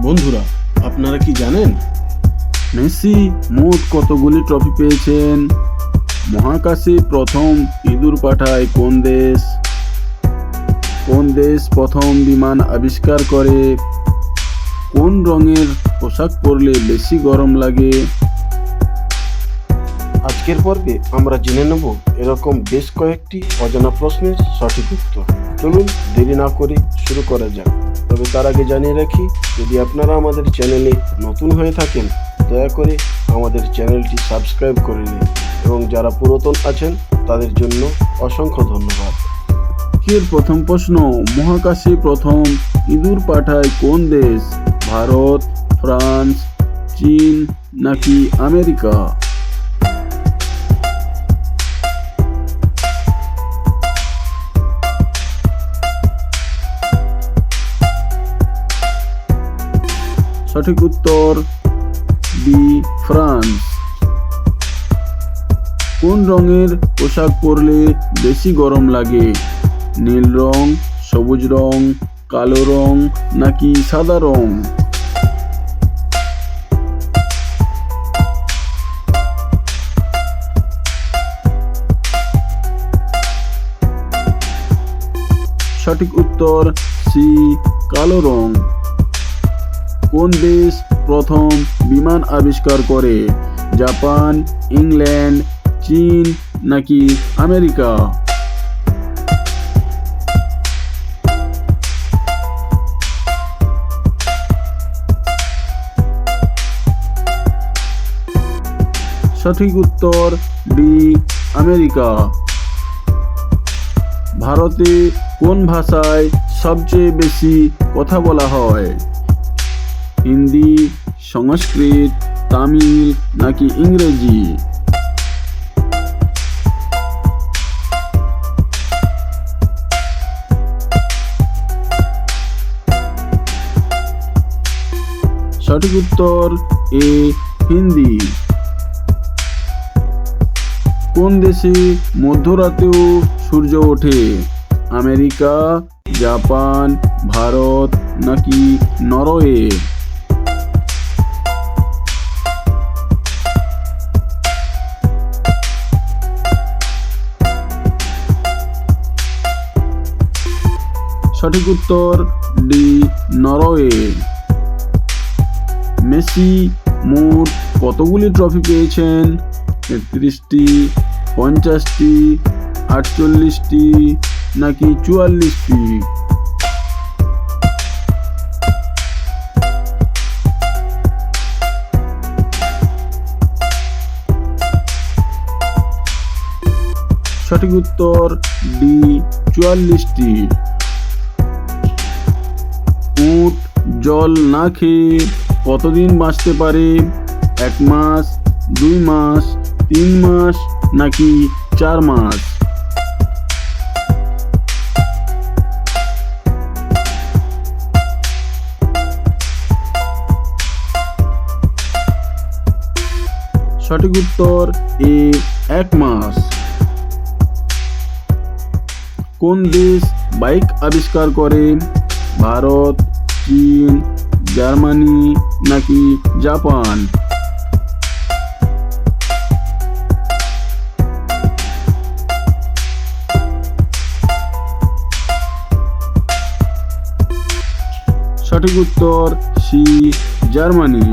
বন্ধুরা, আপনারা কি জানেন মেসি মোট কতগুলি ট্রফি পেয়েছেন? মহাকাশে প্রথম ইঁদুর পাঠায় কোন দেশ? কোন দেশ প্রথম বিমান আবিষ্কার করে? কোন রঙের পোশাক পরলে বেশি গরম লাগে? আজকের পর্বে আমরা জেনে নেব এরকম বেশ কয়েকটি অজানা প্রশ্নের সঠিক উত্তর। চলুন দেরি না করে শুরু করা যাক। তবে তার আগে জানিয়ে রাখি, যদি আপনারা আমাদের চ্যানেলে নতুন হয়ে থাকেন দয়া করে আমাদের চ্যানেলটি সাবস্ক্রাইব করে নিন, এবং যারা পুরাতন আছেন তাদের জন্য অসংখ্য ধন্যবাদ। এর প্রথম প্রশ্ন, মহাকাশে প্রথম ইঁদুর পাঠায় কোন দেশ? ভারত, ফ্রান্স, চীন নাকি আমেরিকা? সঠিক উত্তর বি, ফ্রান্স। কোন রঙের পোশাক পরলে বেশি গরম লাগে? নীল রং, সবুজ রং, কালো রং নাকি সাদা রং? সঠিক উত্তর সি, কালো রং। কোন দেশ প্রথম বিমান আবিষ্কার করে? জাপান, ইংল্যান্ড, চীন নাকি আমেরিকা? সঠিক উত্তর ডি, আমেরিকা। ভারতে কোন ভাষায় সবচেয়ে বেশি কথা বলা হয়? হিন্দি, সংস্কৃত, তামিল নাকি ইংরেজি? সঠিক উত্তর এ, হিন্দি। কোন দেশে মধ্যরাতেও সূর্য ওঠে? আমেরিকা, জাপান, ভারত নাকি নরওয়ে? সঠিক উত্তর ডি, নরওয়ে। মেসি মোট কতগুলি ট্রফি পেয়েছেন? 33টি, 50টি, 48টি নাকি 44টি? সঠিক উত্তর ডি, 44টি। উট জল না খেয়ে কতদিন বাঁচতে পারে? 1 মাস, 2 মাস, 3 মাস নাকি 4 মাস? সঠিক উত্তর এ, 1 মাস। কোন দেশ বাইক আবিষ্কার করে? ভারত, চীন, জার্মানি নাকি জাপান? সঠিক উত্তর সি, জার্মানি।